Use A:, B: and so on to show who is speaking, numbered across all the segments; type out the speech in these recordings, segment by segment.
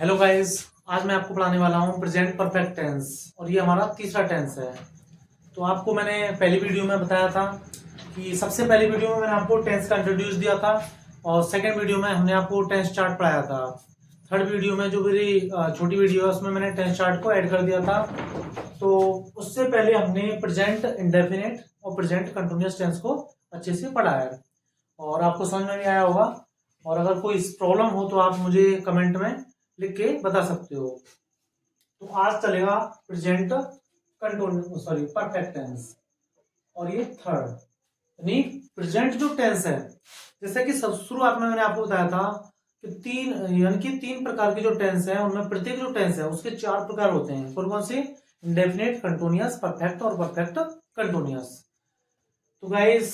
A: Hello guys, आज मैं आपको पढ़ाने वाला हूँ प्रेजेंट परफेक्ट टेंस और ये हमारा तीसरा टेंस है। तो आपको मैंने पहली वीडियो में बताया था कि सबसे पहली वीडियो में मैंने आपको टेंस का इंट्रोड्यूस दिया था और सेकंड वीडियो में हमने आपको टेंस चार्ट पढ़ाया था। थर्ड वीडियो में जो मेरी छोटी वीडियो है उसमें मैंने टेंस चार्ट को ऐड कर दिया था। तो उससे पहले हमने प्रेजेंट इंडेफिनिट और प्रेजेंट कंटिन्यूअस टेंस को अच्छे से पढ़ा है और आपको समझ में भी आया होगा। और अगर कोई प्रॉब्लम हो तो आप मुझे कमेंट में लिख के बता सकते हो। तो आज चलेगा present continuous sorry perfect tense और ये थर्ड यानी प्रेजेंट जो टेंस है, जैसे कि सब शुरुआत में मैंने आपको बताया था कि तीन प्रकार के जो टेंस है उनमें प्रत्येक जो टेंस है उसके चार प्रकार होते हैं। कौन कौन से? इंडेफिनिट, कंटिन्यूअस, परफेक्ट और परफेक्ट कंटिन्यूअस। तो गाइस,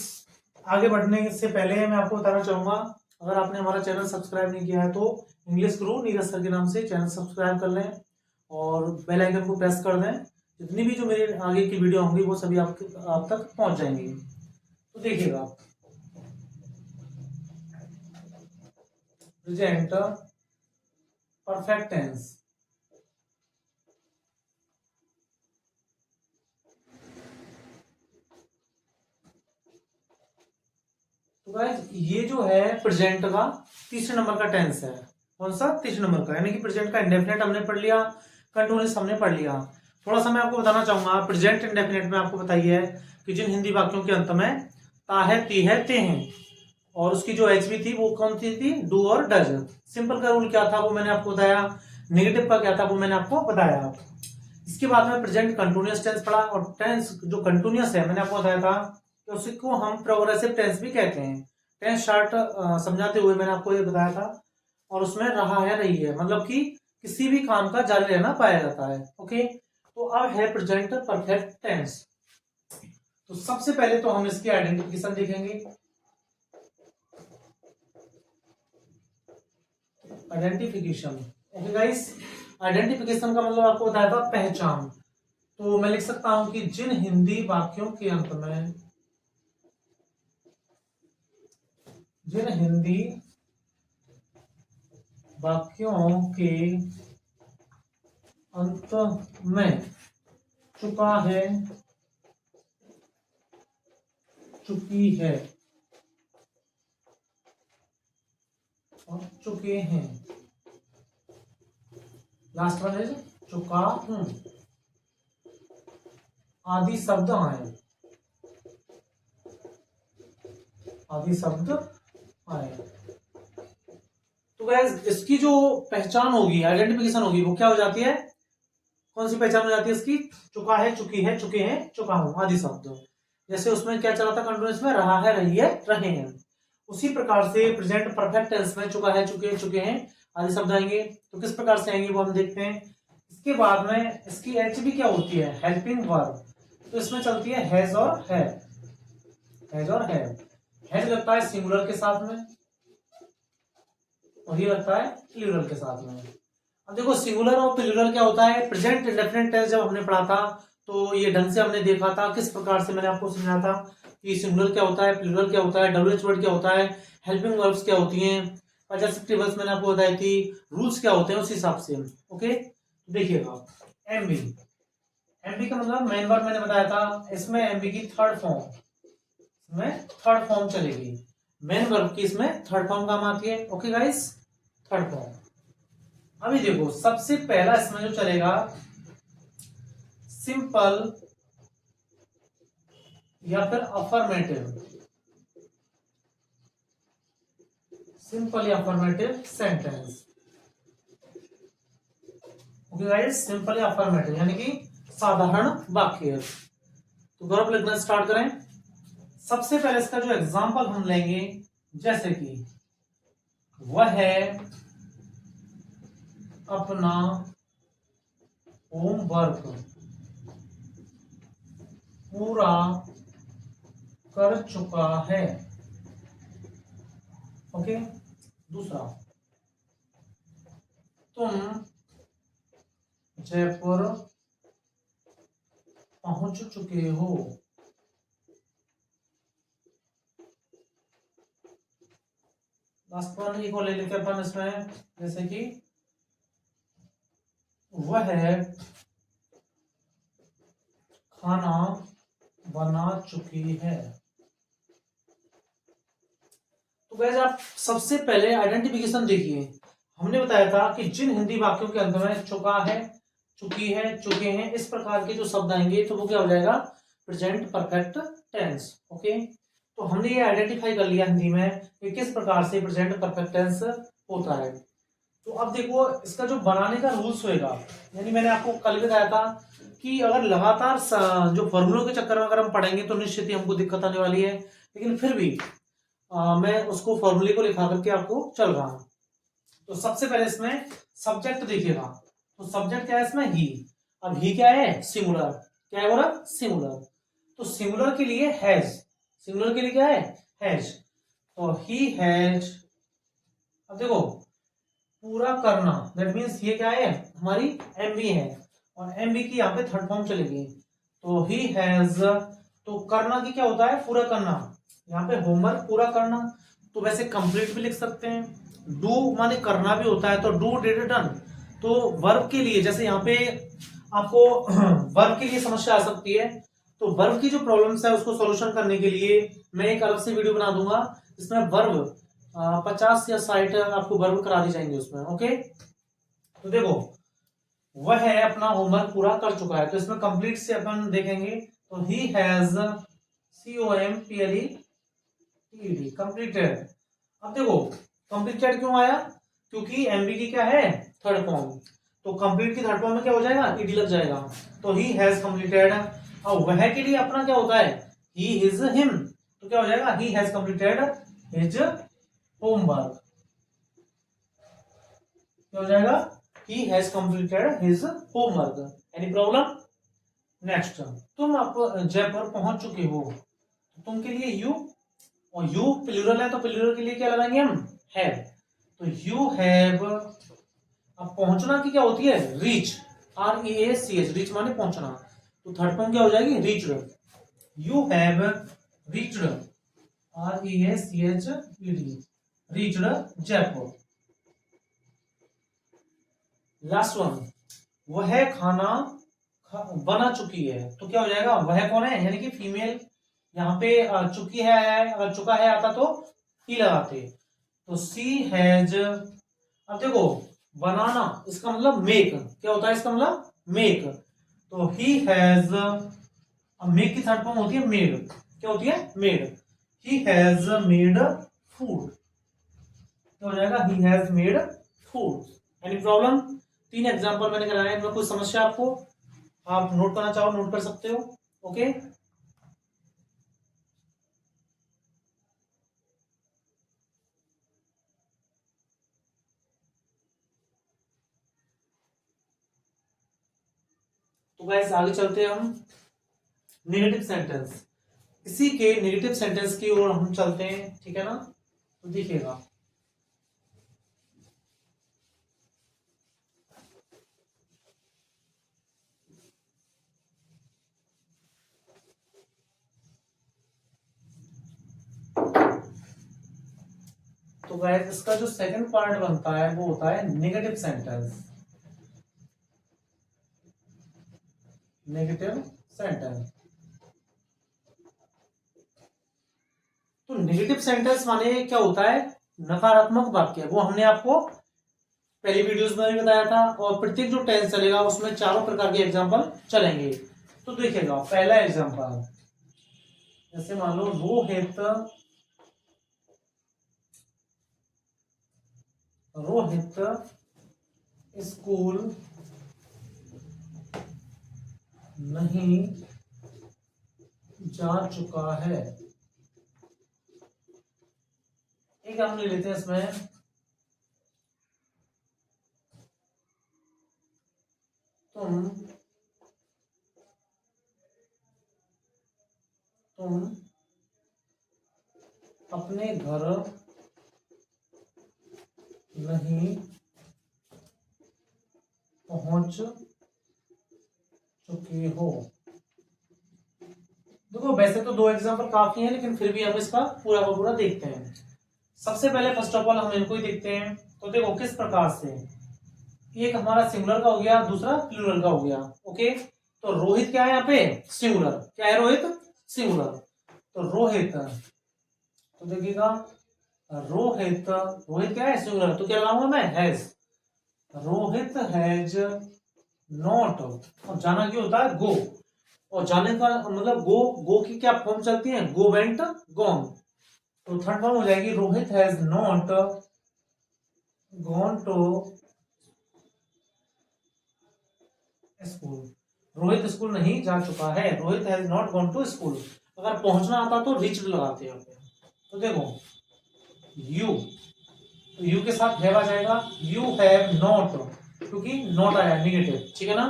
A: आगे बढ़ने से पहले मैं आपको बताना चाहूंगा, अगर आपने हमारा चैनल सब्सक्राइब नहीं किया है तो इंग्लिश गुरु नीरज सर के नाम से चैनल सब्सक्राइब कर लें और बेल आइकन को प्रेस कर दें। जितनी भी जो मेरे आगे की वीडियो होंगी वो सभी आप तक पहुंच जाएंगी। तो देखिएगा, प्रेजेंट परफेक्ट टेंस। तो गाइस, ये जो है प्रेजेंट का तीसरे नंबर का टेंस है। कौन सा? तीसरे नंबर का, यानी कि प्रेजेंट का इंडेफिनिट हमने पढ़ लिया, कंटिन्यूअस हमने पढ़ लिया। थोड़ा सा मैं आपको बताना चाहूंगा, प्रेजेंट इंडेफिनिट में आपको बताइए कि जिन हिंदी वाक्यों के अंत में ता है, ती है, ते हैं और उसकी जो एच भी थी वो कौन सी थी? डू और डज। सिंपल का रूल क्या था वो मैंने आपको बताया, नेगेटिव का क्या था वो मैंने आपको बताया। इसके बाद में प्रेजेंट कंटिन्यूअस टेंस पढ़ा और टेंस जो कंटिन्यूअस है मैंने आपको बताया था कि उसको हम प्रोग्रेसिव टेंस भी कहते हैं। टेंस चार्ट समझाते हुए मैंने आपको ये बताया था और उसमें रहा है, रही है, मतलब कि किसी भी काम का जारी रहना पाया जाता है। ओके, तो अब है प्रेजेंट परफेक्ट टेंस। तो सबसे पहले तो हम इसकी आइडेंटिफिकेशन देखेंगे। आइडेंटिफिकेशन, ओके गाइस, आइडेंटिफिकेशन का मतलब आपको बताया था पहचान। तो मैं लिख सकता हूं कि जिन हिंदी वाक्यों के अंत में, जिन हिंदी वाक्यों के अंत में चुका है, चुकी है और चुके हैं, लास्ट वन इज चुका हूं, आदि शब्द आए, आदि शब्द आए। तो गैस, इसकी जो पहचान होगी, आइडेंटिफिकेशन होगी, वो क्या हो जाती है? कौन सी पहचान हो जाती है इसकी? चुका है, चुकी है, चुके हैं, चुका हूं, आदि शब्द। जैसे उसमें क्या चला था कंटिन्यूअस में? रहा है, रही है, रहे हैं। उसी प्रकार से प्रेजेंट परफेक्ट टेंस में चुका है, चुके, चुके हैं आदि शब्द आएंगे। तो किस प्रकार से आएंगे वो हम देखते हैं। इसके बाद में इसकी एच भी क्या होती है? Helping verb. तो इसमें चलती है हैज और है, हैज और है। हैज लगता है सिंगुलर के साथ में और ये लगता है प्लूरल के साथ में। अब देखो, सिंगुलर और प्लूरल क्या होता है? प्रेजेंट इंडेफिनिट टेंस जब हमने पढ़ा था तो ये ढंग से हमने देखा था, किस प्रकार से मैंने आपको समझाया था कि सिंगुलर क्या होता है, प्लूरल क्या होता है, डब्ल्यूएच वर्ड क्या होता है, हेल्पिंग वर्ब्स क्या होती हैं, पॉजेसिव टेबल्स मैंने आपको बताई थी, रूल्स क्या होते हैं उस हिसाब से। ओके, देखिएगा, एमबी, एमबी का मतलब मेन वर्ब मैंने बताया था। इसमें एमबी की थर्ड फॉर्म, इसमें थर्ड फॉर्म चलेगी। मेन वर्ब की इसमें थर्ड फॉर्म काम आती है। Okay guys, third form. अभी देखो, सबसे पहला इसमें जो चलेगा सिंपल या फिर अफर्मेटिव, सिंपल या affirmative sentence. Okay guys, simple या अफर्मेटिव यानी कि साधारण वाक्य। तो वर्ब लिखना स्टार्ट करें। सबसे पहले इसका जो एग्जांपल हम लेंगे, जैसे कि वह है अपना होमवर्क पूरा कर चुका है। ओके, दूसरा, तुम जयपुर पहुंच चुके हो। लास्ट वन एक और ले लेते अपन इसमें, जैसे कि वह खाना बना चुकी है। तो गाइस आप सबसे पहले आइडेंटिफिकेशन देखिए। हमने बताया था कि जिन हिंदी वाक्यों के अंत में चुका है, चुकी है, चुके हैं, इस प्रकार के जो शब्द आएंगे तो वो क्या हो जाएगा, प्रेजेंट परफेक्ट टेंस। ओके, तो हमने ये आइडेंटिफाई कर लिया हिंदी में कि किस प्रकार से प्रेजेंट परफेक्ट टेंस होता है। तो अब देखो इसका जो बनाने का रूल्स होएगा, यानी मैंने आपको कल बताया था कि अगर लगातार जो फॉर्मूलों के चक्कर में अगर हम पढ़ेंगे तो निश्चित ही हमको दिक्कत आने वाली है, लेकिन फिर भी मैं उसको फॉर्मूले को लिखा करके आपको चल रहा हूं। तो सबसे पहले इसमें सब्जेक्ट देखिएगा। तो सब्जेक्ट क्या है इसमें, ही। अब ही क्या है, सिंगुलर। क्या है बोला, सिंगुलर। तो सिंगुलर के लिए हैज, सिंगुलर के लिए क्या है, हैज। तो ही हैज। अब देखो पूरा करना, दैट मीन्स ये क्या है, हमारी एमबी है, और एमबी की यहाँ पे थर्ड फॉर्म चलेगी। तो ही हैज, तो करना की क्या होता है, पूरा करना, यहाँ पे होमवर्क पूरा करना। तो वैसे कंप्लीट भी लिख सकते हैं। डू माने करना भी होता है, तो डू डिड डन। तो वर्ब के लिए जैसे यहाँ पे आपको वर्ब के लिए समस्या आ सकती है, तो वर्ब की जो प्रॉब्लम्स है उसको सॉल्यूशन करने के लिए मैं एक अलग से वीडियो बना दूंगा जिसमें वर्ब 50 या 60 आपको वर्ब करा दी जाएंगे उसमें। ओके, तो देखो वह है अपना होमवर्क पूरा कर चुका है, तो इसमें कंप्लीट से अपन देखेंगे। तो ही हैज COMPLETED कंप्लीटेड। अब देखो कंप्लीटेड क्यों आया, क्योंकि एमबी की क्या है, थर्ड फॉर्म। तो कंप्लीट की थर्ड फॉर्म में क्या हो जाएगा, ईडी लग जाएगा। तो ही हैज कंप्लीटेड। और वह के लिए अपना क्या होता है, ही हिज हिम। तो क्या हो जाएगा, he has completed his homework. क्या हो जाएगा, he has completed his homework। Any problem. Next, तुम आप जयपुर पहुंच चुके हो। तुम के लिए यू, और यू प्लूरल है तो प्लूरल के लिए क्या लगाएंगे हम, हैव। तो यू हैव। अब पहुंचना की क्या होती है, रीच, REACH, रीच माने पहुंचना। तो थर्ड फॉर्म क्या हो जाएगी, reached. You have reached, REACHED, reached Jaipur. Last one, वह खाना बना चुकी है। तो क्या हो जाएगा, वह कौन है, यानी कि फीमेल। यहाँ पे चुकी है, अगर चुका है आता तो ही लगाते। तो सी हैज। अब देखो बनाना इसका मतलब मेक, क्या होता है इसका मतलब, मेक। तो ही हैज, अब मेक की थर्ड फॉर्म होती है मेड। क्या होती है, made. He has made food. क्या हो जाएगा, he has made food. Any problem. 3 example मैंने कराया, इनमें कोई समस्या आपको, आप नोट करना चाहो नोट कर सकते हो। ओके, तो गाइस आगे चलते हैं हम नेगेटिव सेंटेंस। इसी के नेगेटिव सेंटेंस की ओर हम चलते हैं, ठीक है ना। तो देखिएगा, तो गाइस इसका जो सेकंड पार्ट बनता है वो होता है नेगेटिव सेंटेंस। नेगेटिव सेंटेंस, तो नेगेटिव सेंटेंस माने क्या होता है, नकारात्मक वाक्य। वो हमने आपको पहली वीडियोस में भी बताया था, और प्रत्येक जो टेंस चलेगा उसमें चारों प्रकार के एग्जांपल चलेंगे। तो देखिएगा पहला एग्जांपल, जैसे मान लो रोहित, रोहित स्कूल नहीं जा चुका है। एक हम ले लेते हैं इसमें, तुम अपने घर नहीं पहुंच चुके हो। देखो वैसे तो 2 एग्जांपल काफी हैं, लेकिन फिर भी हम इसका पूरा का पूरा देखते हैं। सबसे पहले फर्स्ट ऑफ ऑल हम इनको ही देखते हैं। तो देखो किस प्रकार से, एक हमारा सिंगुलर का हो गया, दूसरा प्लूरल का हो गया। ओके, तो रोहित क्या है यहाँ पे, सिंगुलर। क्या है रोहित, सिंगुलर। तो रोहित, तो देखिएगा रोहित, रोहित क्या है, सिंगुलर, तो क्या लगाऊंगा मैं, हैज। रोहित हैज नॉट, और जाना क्यों होता है, गो, और जाने का मतलब गो, गो की क्या फॉर्म चलती है, गो वेंट गॉन। तो थर्ड फॉर्म हो जाएगी Rohit has not gone to school. Rohit school नहीं जा चुका है, Rohit has not gone to school. अगर पहुंचना आता तो रीच्ड लगाते हैं। तो देखो यू, तो यू के साथ हैव आ जाएगा, यू हैव नॉट, क्योंकि नॉट आया निगेटिव, ठीक है ना।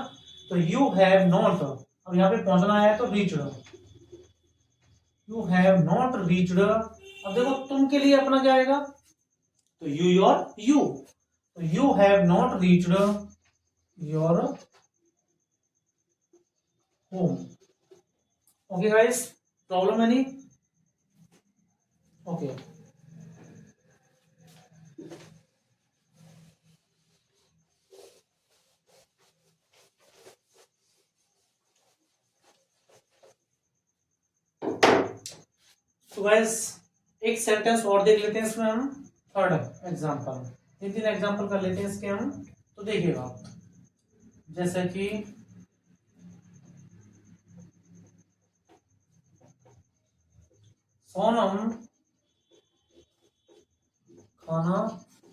A: तो यू हैव नॉट, अब यहाँ पे पहुंचना है तो reached, you have not reached. अब देखो तुम के लिए अपना क्या आएगा, तो यू योर यू, तो you have not reached your home. Okay guys, problem है नहीं, ओके। तो गाइस एक सेंटेंस और देख लेते हैं इसमें हम, थर्ड एग्जांपल, तीन तीन एग्जांपल कर लेते हैं इसके हम। तो देखिएगा जैसे कि सोनम खाना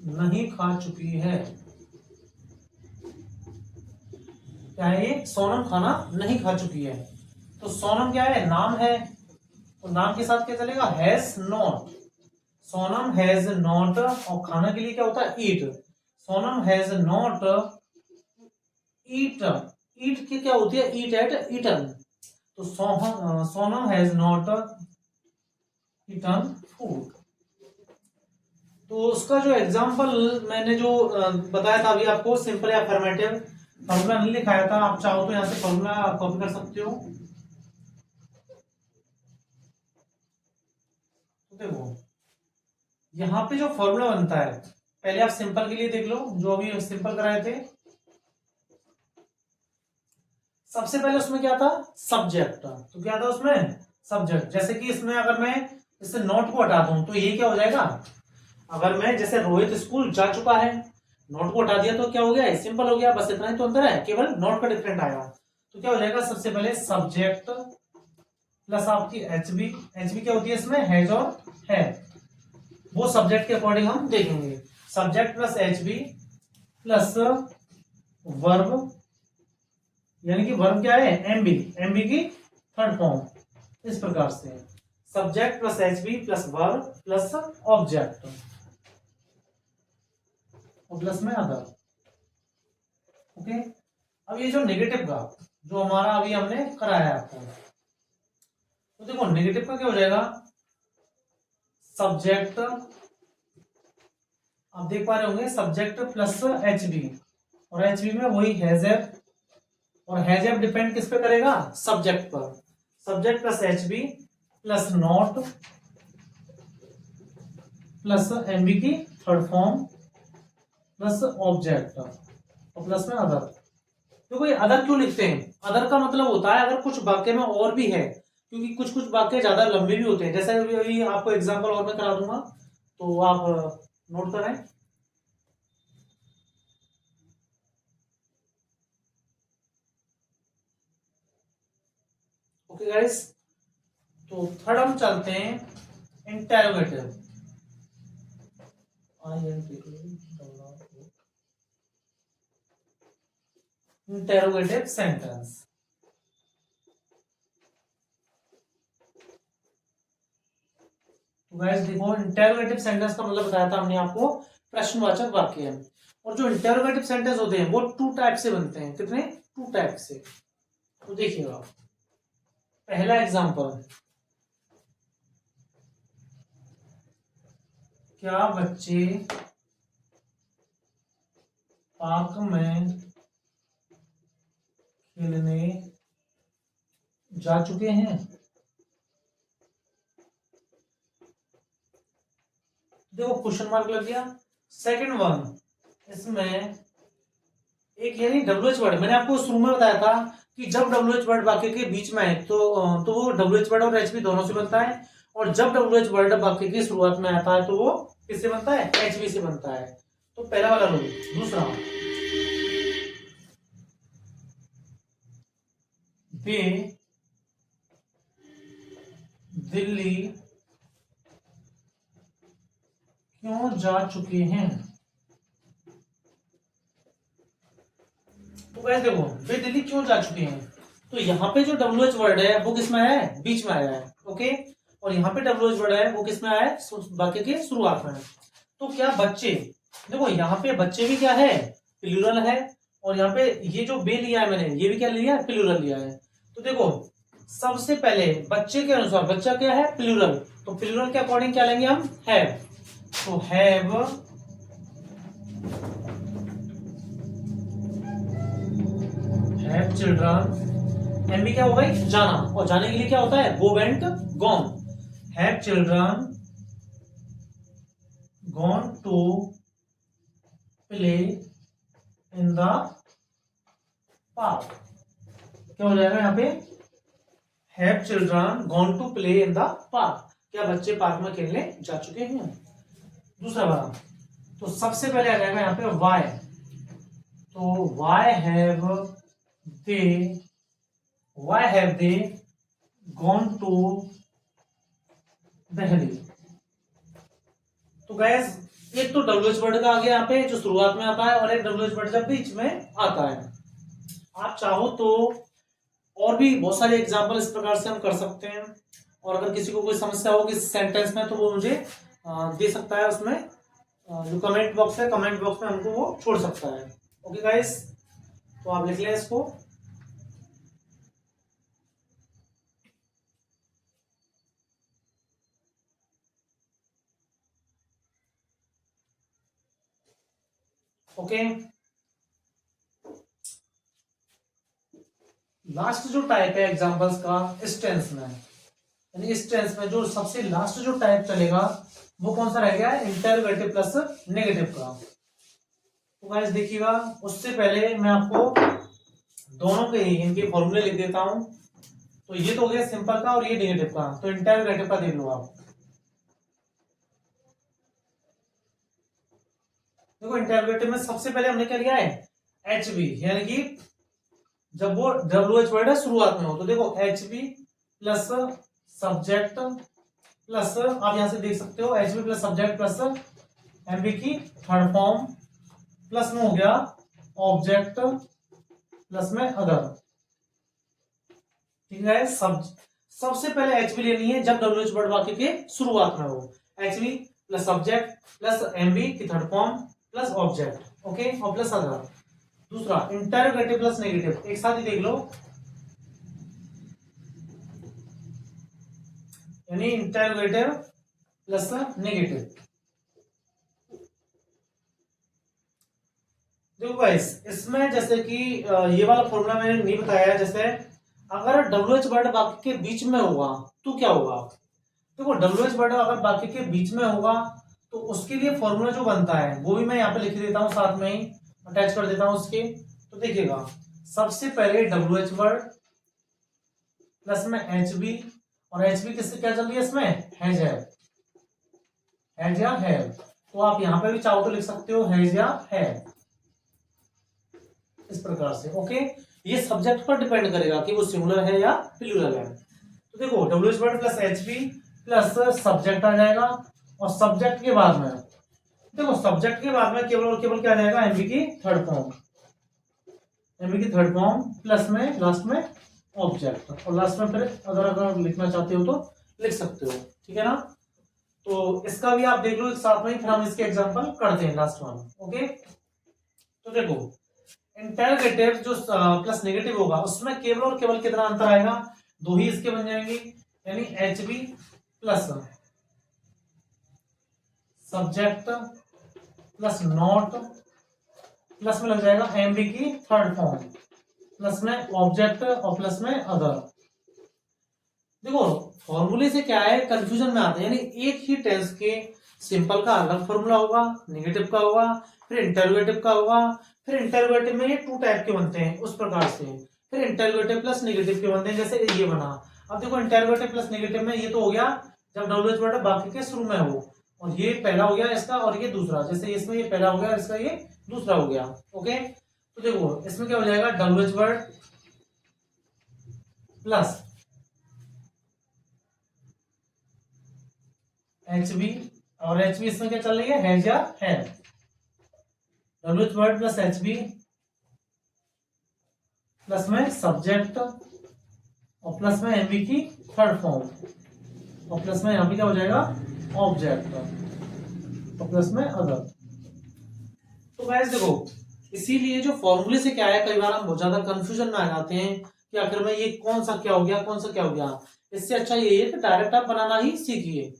A: नहीं खा चुकी है। क्या है ये, सोनम खाना नहीं खा चुकी है। तो सोनम क्या है, नाम है, तो नाम के साथ क्या चलेगा, has not. Sonam has not, और खाना के लिए क्या होता है, eat. Sonam has not eat, eat की क्या होती है, ईट एट ईटन। तो Sonam has not eaten food. तो उसका जो एग्जांपल मैंने जो बताया था अभी आपको, सिंपल या अफर्मेटिव, फॉर्मूला नहीं लिखाया था, आप चाहो तो यहाँ से फॉर्मूला कॉपी कर सकते हो। तो देखो यहाँ पे जो फॉर्मूला बनता है, पहले आप सिंपल के लिए देख लो, जो अभी सिंपल कराए थे। सबसे पहले उसमें क्या था, सब्जेक्ट, तो क्या था उसमें, सब्जेक्ट। जैसे कि इसमें अगर मैं इससे नोट को हटा दूं तो ये क्या हो जाएगा, अगर मैं जैसे रोहित स्कूल जा चुका है, नोट को हटा दिया तो क्या हो गया, सिंपल हो गया, बस इतना ही तो अंतर है, केवल नोट का डिफरेंट आया। तो क्या हो जाएगा, सबसे पहले सब्जेक्ट प्लस आपकी एचबी, एचबी क्या होती है इसमें, हैज और है, वो सब्जेक्ट के अकॉर्डिंग हम देखेंगे। Subject plus HB plus verb, यानी कि वर्ब क्या है, एमबी, एमबी की थर्ड फॉर्म, इस प्रकार से subject plus HB plus verb plus object, और प्लस में अदर। ओके, अब ये जो नेगेटिव का जो हमारा अभी हमने कराया आपको, तो देखो नेगेटिव का क्या हो जाएगा, सब्जेक्ट, आप देख पा रहे होंगे, सब्जेक्ट प्लस एचबी, और एचबी में वही हैजर, और हैजर डिपेंड किस पे करेगा, सब्जेक्ट पर। Subject plus HB plus not plus MB की थर्ड फॉर्म प्लस ऑब्जेक्ट, और प्लस में अदर। देखो ये अदर क्यों लिखते हैं, अदर का मतलब होता है अगर कुछ वाक्य में और भी है, क्योंकि कुछ कुछ वाक्य ज्यादा लंबे भी होते हैं। जैसे अभी आपको एग्जांपल और मैं करा दूंगा, तो आप नोट करें। ओके गाइस, तो थर्ड हम चलते हैं इंटेरोगेटिव, इंटेरोगेटिव सेंटेंस। तो गाइस देखो, इंटेरोगेटिव सेंटेंस का मतलब बताया था हमने आपको, प्रश्नवाचक वाक्य है। और जो इंटेरोगेटिव सेंटेंस होते हैं वो टू टाइप से बनते हैं, कितने, टू टाइप से। तो देखिएगा पहला एग्जांपल, क्या बच्चे पार्क में खेलने जा चुके हैं। देखो क्वेश्चन मार्क लग गया। सेकंड वन, इसमें एक यानी WH वर्ड मैंने आपको शुरू में बताया था कि जब WH वर्ड वाक्य के बीच में है तो वो WH वर्ड और HV दोनों से बनता है, और जब WH वर्ड वाक्य की शुरुआत में आता है तो वो किससे बनता है? HV से बनता है। तो पहला वाला रूल। दूसरा, वे दिल्ली क्यों जा चुके हैं? तो कैसे देखो, वे दिल्ली क्यों जा चुके हैं, तो यहाँ पे जो WH वर्ड है वो किसमें है? बीच में आया है। ओके, और यहाँ पे WH वर्ड है वो किसमें आया है? वाक्य के शुरुआत में। तो क्या बच्चे, देखो यहाँ पे बच्चे भी क्या है? प्लूरल है, और यहाँ पे ये जो बे लिया है मैंने, ये भी क्या लिया है? प्लूरल लिया है। तो देखो सबसे पहले बच्चे के अनुसार बच्चा क्या है? प्लूरल। तो प्लूरल के अकॉर्डिंग क्या लेंगे हम? हैव। तो हैव चिल्ड्रन, एम भी क्या होगा? जाना, और जाने के लिए क्या होता है? Go, went, gone. Have children gone to play in the park. क्या हो जाएगा यहाँ पे? Have children gone to play in the park, क्या बच्चे पार्क में खेलने जा चुके हैं? दूसरा वाला, तो सबसे पहले आ जाएगा यहाँ पे वाई। तो why have they gone to Delhi. तो गैस एक तो WH वर्ड का आ गया यहाँ पे जो शुरुआत में आता है, और एक WH वर्ड जब बीच में आता है। आप चाहो तो और भी बहुत सारे एग्जाम्पल इस प्रकार से हम कर सकते हैं, और अगर किसी को कोई समस्या हो किस सेंटेंस में तो वो मुझे दे सकता है, उसमें जो कमेंट बॉक्स है, कमेंट बॉक्स में हमको वो छोड़ सकता है। ओके गाइस, तो आप लिख लें इसको। ओके, लास्ट जो टाइप है एग्जांपल्स का इस टेंस में, यानी इस टेंस में जो सबसे लास्ट जो टाइप चलेगा वो कौन सा रह गया है? इंटरोगेटिव प्लस नेगेटिव का। तो गाइस देखिएगा, उससे पहले मैं आपको दोनों के ही इनके फॉर्मूले लिख देता हूं। तो ये तो हो गया सिंपल का, और ये नेगेटिव का। तो इंटरोगेटिव का देख लो आप। देखो इंटरोगेटिव में सबसे पहले हमने क्या लिया है? HV, यानी कि जब वो WH वर्ड है शुरुआत में हो, तो देखो HV प्लस सब्जेक्ट प्लस, आप यहां से देख सकते हो HV plus subject plus MV की थर्ड फॉर्म, प्लस में हो गया ऑब्जेक्ट, प्लस में अदर। ठीक है, सबसे पहले HV लेनी है जब WH वर्ड वाक्य के शुरुआत में हो। HV plus subject plus MV की third form plus object, okay, और प्लस अदर। दूसरा इंटरोगेटिव प्लस नेगेटिव, एक साथ ही देख लो, यानी इंटरोगेटिव प्लस नेगेटिव। देखो गाइस, इसमें जैसे कि ये वाला फॉर्मूला मैंने नहीं बताया है। जैसे अगर WH वर्ड वाक्य के बीच में होगा तो क्या होगा? देखो WH वर्ड अगर वाक्य के बीच में होगा तो उसके लिए फॉर्मूला जो बनता है वो भी मैं यहाँ पे लिख देता हूँ, साथ में ही अटैच कर देता हूँ उसके। तो देखिएगा, सबसे पहले WH वर्ड प्लस में HV, और HV किससे क्या चल रही है इसमें? हैज या हैव। तो आप यहाँ पे भी चाहो तो लिख सकते हो हैज या हैव, इस प्रकार से। ओके, ये सब्जेक्ट पर डिपेंड करेगा कि वो सिंगुलर है या प्लूरल है। तो देखो WH word plus HV plus subject आ जाएगा, और सब्जेक्ट के बाद में देखो सब्जेक्ट के बाद में केवल और केवल क्या आ जाएगा? MV की थर्ड फॉर्म, MV की थर्ड फॉर्म प्लस में लास्ट में ऑब्जेक्ट, और लास्ट में फिर अगर लिखना चाहते हो तो लिख सकते हो। ठीक है ना? तो इसका भी आप देख लो एक साथ में, फिर हम इसके एग्जांपल करते हैं लास्ट वन। ओके, तो देखो इंटरोगेटिव जो प्लस नेगेटिव होगा उसमें केवल और केवल कितना अंतर आएगा? दो ही इसके बन जाएंगे, यानी HV plus subject plus not, plus में लग जाएगा MV की थर्ड फॉर्म, प्लस में ऑब्जेक्ट, और प्लस में अदर। देखो फॉर्मूले से क्या है, कंफ्यूजन में आता है, यानी एक ही टेंस के सिंपल का अलग फॉर्मूला होगा, नेगेटिव का होगा, फिर इंटरोगेटिव का होगा, फिर इंटरोगेटिव में ये टू टाइप के बनते हैं उस प्रकार से। फिर इंटरोगेटिव प्लस नेगेटिव के बनते हैं, जैसे ये बना। अब देखो इंटरोगेटिव प्लस नेगेटिव में ये तो हो गया जब डब्ल्यूएच वर्ड बाकी के शुरू में हो, और ये पहला हो गया इसका और ये दूसरा, जैसे इसमें ये पहला हो गया इसका ये दूसरा हो गया। ओके, तो देखो इसमें क्या हो जाएगा, WH word plus H B, और एच बी इसमें क्या चल रही है, हैज या है। WH word plus H B plus में सब्जेक्ट और प्लस में एमबी की थर्ड फॉर्म, और प्लस में यहां पे क्या हो जाएगा, ऑब्जेक्ट, और प्लस में अदर। तो गाइस देखो, इसीलिए जो फॉर्मूले से क्या है, कई बार हम बहुत ज्यादा कंफ्यूजन में आ जाते हैं कि आखिर में ये कौन सा क्या हो गया, कौन सा क्या हो गया। इससे अच्छा ये है कि डायरेक्ट आप बनाना ही सीखिए।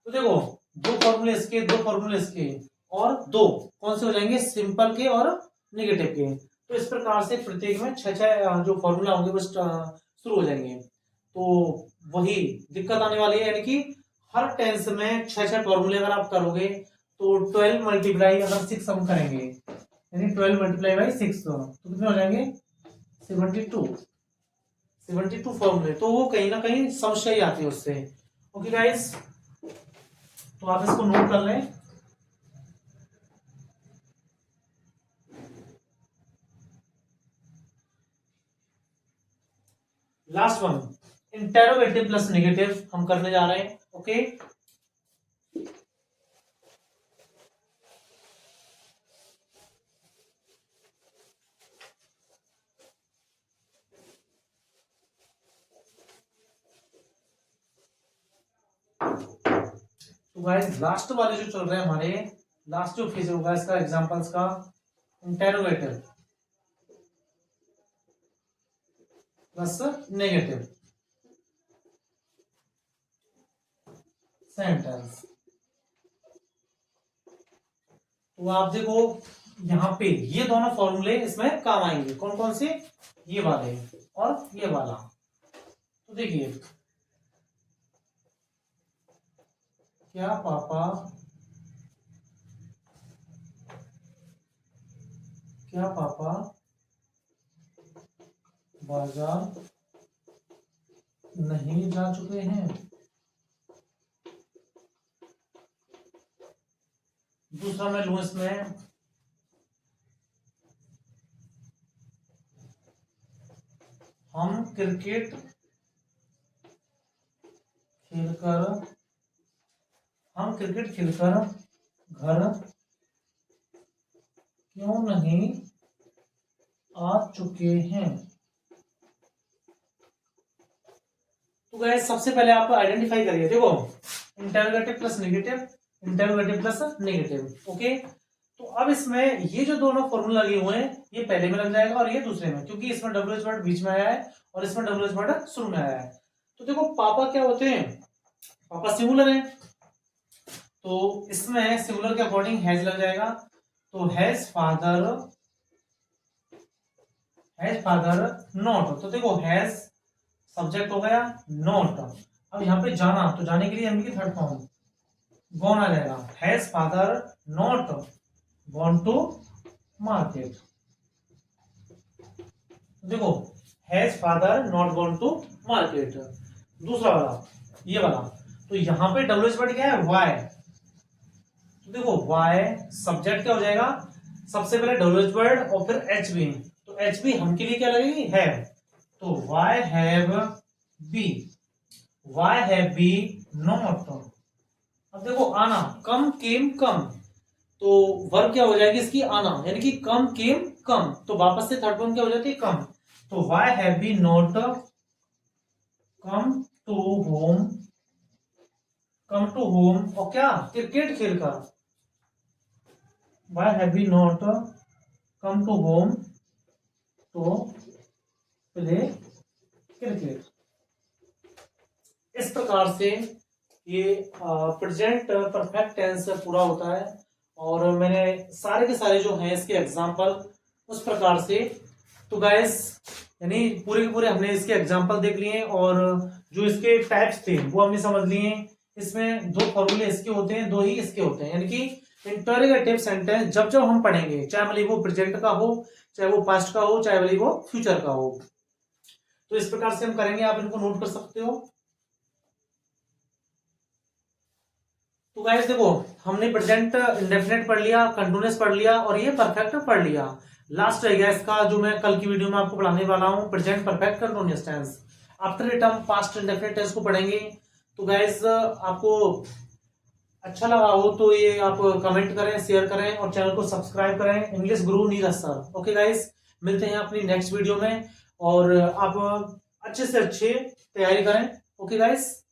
A: तो देखो दो फॉर्मूले इसके, दो फॉर्मूले इसके, और दो कौन से हो जाएंगे, सिंपल के और नेगेटिव के। तो इस प्रकार से प्रत्येक में छह छह जो फॉर्मूला होंगे वो शुरू हो जाएंगे। तो वही दिक्कत आने वाली है, यानी कि हर टेंस में छह छह फॉर्मूले अगर आप करोगे तो 12 मल्टीप्लाई अगर 6 हम करेंगे, यानी 12 मल्टीप्लाई बाई 6 तो कितने हो जाएंगे, 72 फॉर्मूले। तो वो कहीं ना कहीं समस्या ही आती है उससे। ओके गाइस, तो आप इसको नोट कर लें। Last one, interrogative plus negative हम करने जा रहे हैं। ओके, तो गाइस लास्ट वाले जो चल रहे हैं हमारे, लास्ट जो फेज होगा इसका एग्जांपल्स का, इंटेरोगेटिव प्लस नेगेटिव सेंटेंस। तो आप देखो यहाँ पे ये दोनों फॉर्मूले इसमें काम आएंगे, कौन कौन से, ये वाले और ये वाला। तो देखिए, क्या पापा बाजार नहीं जा चुके हैं। दूसरा मैं लूं इसमें, हम क्रिकेट खेलकर घर क्यों नहीं आ चुके हैं। तो गाइस सबसे पहले आप आइडेंटिफाई करिए, देखो interrogative plus negative, interrogative plus negative. Okay, तो अब इसमें ये जो दोनों फॉर्मूला लगे हुए हैं ये पहले में लग जाएगा और ये दूसरे में, क्योंकि इसमें डब्ल्यूएच वर्ड बीच में आया है और इसमें डब्ल्यूएच वर्ड शुरू में आया है। तो देखो पापा क्या होते हैं, पापा सिंगुलर है, तो इसमें सिंगुलर के अकॉर्डिंग हैज लग जाएगा। तो हैज फादर नॉट, तो देखो हैज सब्जेक्ट हो गया, नॉट। अब यहाँ पे जाना, तो जाने के लिए एम की थर्ड फॉर्म गॉन आ जाएगा। Has father not gone to market. देखो has father not gone to market. दूसरा वाला, ये वाला, तो यहाँ पे डब्ल्यूएच वर्ड क्या है, वाई। तो देखो वाई सब्जेक्ट क्या हो जाएगा, सबसे पहले डब्ल्यूएच वर्ड और फिर एच बी। तो एच बी हम के लिए क्या लगेगी, हैव। तो वाई हैव बी नॉट। अब देखो आना, कम केम कम, तो वर्ब क्या हो जाएगी इसकी, आना, यानी कि कम केम कम, तो वापस से थर्ड फॉर्म क्या हो जाती है, कम। तो why have be not come to home, और क्या, क्रिकेट खेलकर। Why have be not come to home to play cricket. इस प्रकार से ये प्रेजेंट परफेक्ट टेंस पूरा होता है। और मैंने सारे के सारे जो हैं इसके एग्जाम्पल उस प्रकार से, तो गाइस यानी पूरे के पूरे हमने इसके एग्जाम्पल देख लिए और जो इसके टाइप्स थे वो हमने समझ लिए। इसमें दो फॉर्मूले इसके होते हैं, दो ही इसके होते हैं, यानी कि इंटरोगेटिव सेंटेंस जब जब हम पढ़ेंगे, चाहे भले वो प्रेजेंट का हो, चाहे वो पास्ट का हो, चाहे भले वो फ्यूचर का हो, तो इस प्रकार से हम करेंगे, आप इनको नोट कर सकते हो। तो गाइस देखो, हमने प्रेजेंट इंडेफिनेट पढ़ लिया, कंटिन्यूअस पढ़ लिया और ये परफेक्ट पढ़ लिया। लास्ट रह गया इसका, जो मैं कल की वीडियो में आपको पढ़ाने वाला हूँ, present perfect continuous tense. After it हम पास्ट इंडेफिनेट टेंस को पढ़ेंगे। तो गाइस आपको अच्छा लगा हो तो ये आप कमेंट करें, शेयर करें और चैनल को सब्सक्राइब करें। इंग्लिश गुरु नीरज सर। ओके गाइस, मिलते हैं अपनी नेक्स्ट वीडियो में और आप अच्छे से अच्छे तैयारी करें। Okay guys.